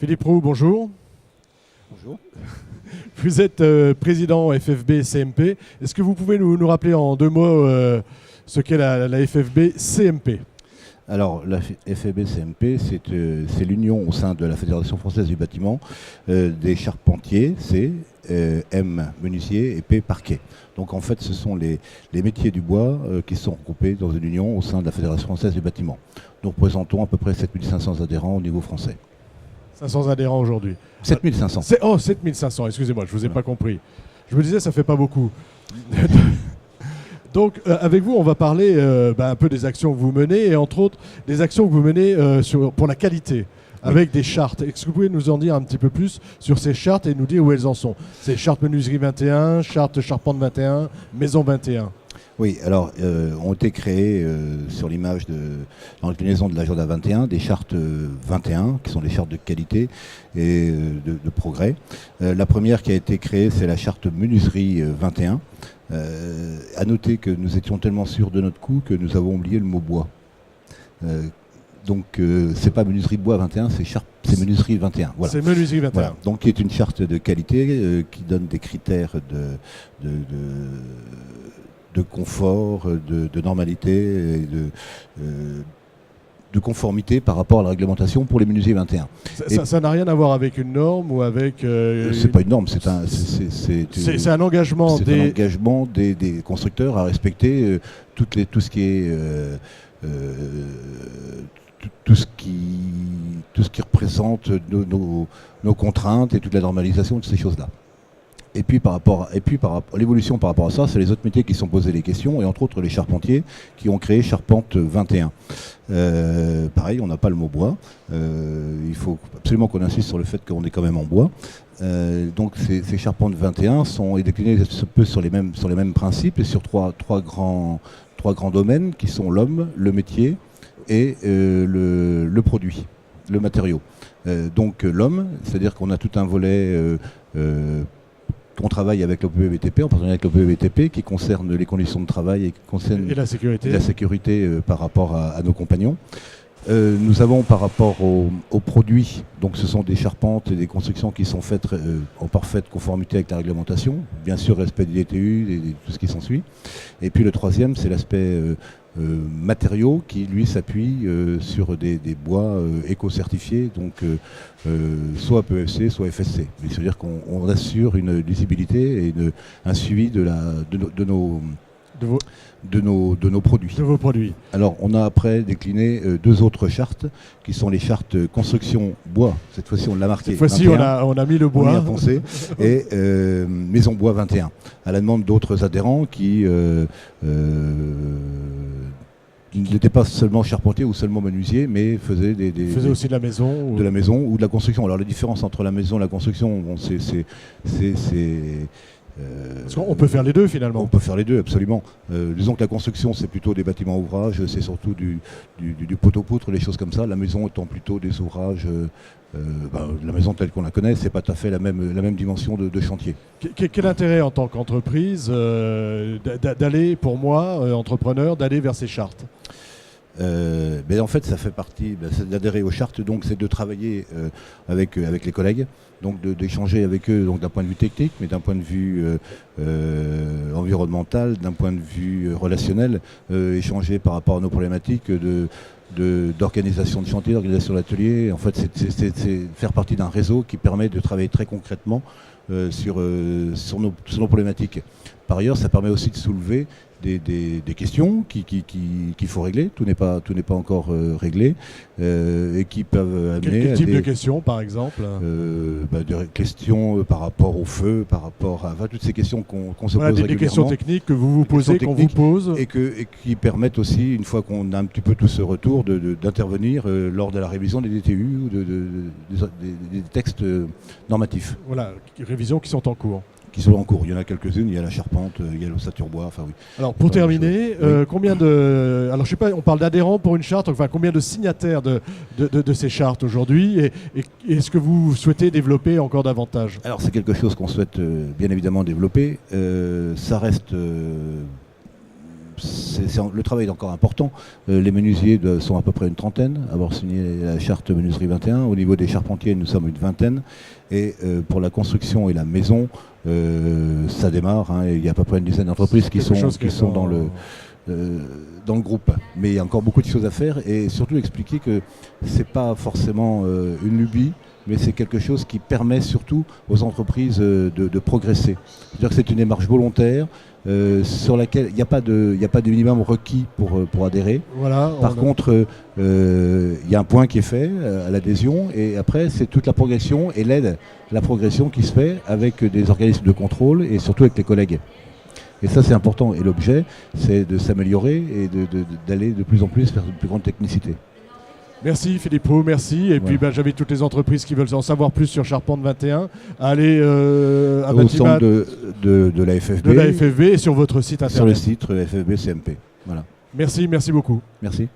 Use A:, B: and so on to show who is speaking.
A: Philippe Roux, bonjour.
B: Bonjour.
A: Vous êtes président FFB CMP. Est-ce que vous pouvez nous rappeler en deux mots ce qu'est la FFB CMP?
B: Alors, la FFB CMP, c'est l'union au sein de la Fédération française du bâtiment des charpentiers, C, M, menuisier et P, parquet. Donc en fait, ce sont les métiers du bois qui sont regroupés dans une union au sein de la Fédération française du bâtiment. Nous représentons à peu près 7500 adhérents au niveau français.
A: 500 adhérents aujourd'hui.
B: 7500.
A: Oh, 7500, excusez-moi, je ne vous ai pas compris. Je me disais, ça ne fait pas beaucoup. Donc, avec vous, on va parler un peu des actions que vous menez, et entre autres, des actions que vous menez pour la qualité, avec des chartes. Est-ce que vous pouvez nous en dire un petit peu plus sur ces chartes et nous dire où elles en sont? C'est charte menuiserie 21, charte charpente 21, maison 21.
B: Oui, alors, ont été créées sur l'image dans l'inclinaison de l'agenda 21, des chartes 21, qui sont des chartes de qualité et de progrès. La première qui a été créée, c'est la charte menuiserie 21. À noter que nous étions tellement sûrs de notre coup que nous avons oublié le mot bois. Donc, c'est pas menuiserie bois 21, c'est menuiserie 21. Voilà.
A: C'est menuiserie 21.
B: Voilà. Donc, qui est une charte de qualité qui donne des critères de confort, de normalité et de conformité par rapport à la réglementation pour les menuisiers 21.
A: Ça n'a rien à voir avec une norme ou avec...
B: c'est pas une norme, c'est
A: un engagement.
B: C'est un engagement des constructeurs à respecter tout ce qui est... tout ce qui représente nos contraintes et toute la normalisation de ces choses-là. Et puis par rapport à l'évolution par rapport à ça, c'est les autres métiers qui se sont posés les questions, et entre autres les charpentiers qui ont créé Charpente 21. Pareil, on n'a pas le mot bois. Il faut absolument qu'on insiste sur le fait qu'on est quand même en bois. Donc ces Charpentes 21 sont déclinées un peu sur les mêmes principes et sur trois grands domaines qui sont l'homme, le métier et le produit, le matériau. Donc l'homme, c'est-à-dire qu'on a tout un volet... on travaille avec l'OPE-BTP, en partenariat avec l'OPE-BTP, qui concerne les conditions de travail et qui concerne
A: la
B: sécurité par rapport à nos compagnons. Nous avons par rapport aux produits, donc ce sont des charpentes et des constructions qui sont faites en parfaite conformité avec la réglementation, bien sûr respect du DTU et tout ce qui s'ensuit. Et puis le troisième, c'est l'aspect matériaux qui lui s'appuie sur des bois éco-certifiés, donc soit PEFC, soit FSC. C'est-à-dire qu'on assure une lisibilité et un suivi de nos produits.
A: De vos produits.
B: Alors on a après décliné deux autres chartes qui sont les chartes construction bois. Cette fois-ci on l'a marqué.
A: Cette fois-ci on a mis le bois.
B: On y a pensé. Et maison bois 21. À la demande d'autres adhérents qui n'étaient pas seulement charpentiers ou seulement menuisiers, mais faisaient
A: aussi de la maison.
B: De la maison ou de la construction. Alors la différence entre la maison et la construction, bon,
A: parce qu'on peut faire les deux finalement.
B: On peut faire les deux, absolument. Disons que la construction, c'est plutôt des bâtiments ouvrages, c'est surtout du poteau-poutre, des choses comme ça. La maison étant plutôt des ouvrages, la maison telle qu'on la connaît, c'est pas tout à fait la même dimension de chantier.
A: Quel intérêt en tant qu'entreprise d'aller, pour moi, entrepreneur, d'aller vers ces chartes?
B: En fait, ça fait partie d'adhérer aux chartes, donc c'est de travailler avec les collègues, donc d'échanger avec eux donc d'un point de vue technique, mais d'un point de vue environnemental, d'un point de vue relationnel, échanger par rapport à nos problématiques d'organisation de chantier, d'organisation d'atelier. En fait, c'est faire partie d'un réseau qui permet de travailler très concrètement sur nos problématiques. Par ailleurs, ça permet aussi de soulever des questions qu'il faut régler. Tout n'est pas encore réglé et qui peuvent amener
A: Quel type de questions, par exemple
B: des questions par rapport au feu, par rapport à toutes ces questions qu'on se pose régulièrement.
A: Des questions techniques que vous posez, qu'on vous pose.
B: Et qui permettent aussi, une fois qu'on a un petit peu tout ce retour, d'intervenir lors de la révision des DTU ou des textes normatifs.
A: Voilà, révisions qui sont en cours.
B: Il y en a quelques-unes, il y a la charpente, il y a l'ossature bois, enfin oui.
A: Alors pour terminer, combien de... Alors je sais pas, on parle d'adhérents pour une charte, enfin combien de signataires de ces chartes aujourd'hui, et est-ce que vous souhaitez développer encore davantage?
B: Alors c'est quelque chose qu'on souhaite bien évidemment développer. Ça reste le travail est encore important. Les menuisiers sont à peu près une trentaine, à avoir signé la charte menuiserie 21. Au niveau des charpentiers, nous sommes une vingtaine. Et pour la construction et la maison, ça démarre. Il y a à peu près une dizaine d'entreprises qui sont dans le groupe. Mais il y a encore beaucoup de choses à faire et surtout expliquer que c'est pas forcément une lubie, mais c'est quelque chose qui permet surtout aux entreprises de progresser. C'est-à-dire que c'est une démarche volontaire sur laquelle il n'y a pas de minimum requis pour adhérer.
A: Voilà,
B: Par contre, il y a un point qui est fait à l'adhésion et après c'est toute la progression et l'aide, la progression qui se fait avec des organismes de contrôle et surtout avec les collègues. Et ça c'est important. Et l'objet c'est de s'améliorer et d'aller de plus en plus vers une plus grande technicité.
A: Merci Philippot, merci. Et puis j'invite toutes les entreprises qui veulent en savoir plus sur Charpente 21 à aller
B: au centre de la FFB.
A: De la FFB et sur votre site internet.
B: Sur le site FFB CMP. Voilà.
A: Merci beaucoup.
B: Merci.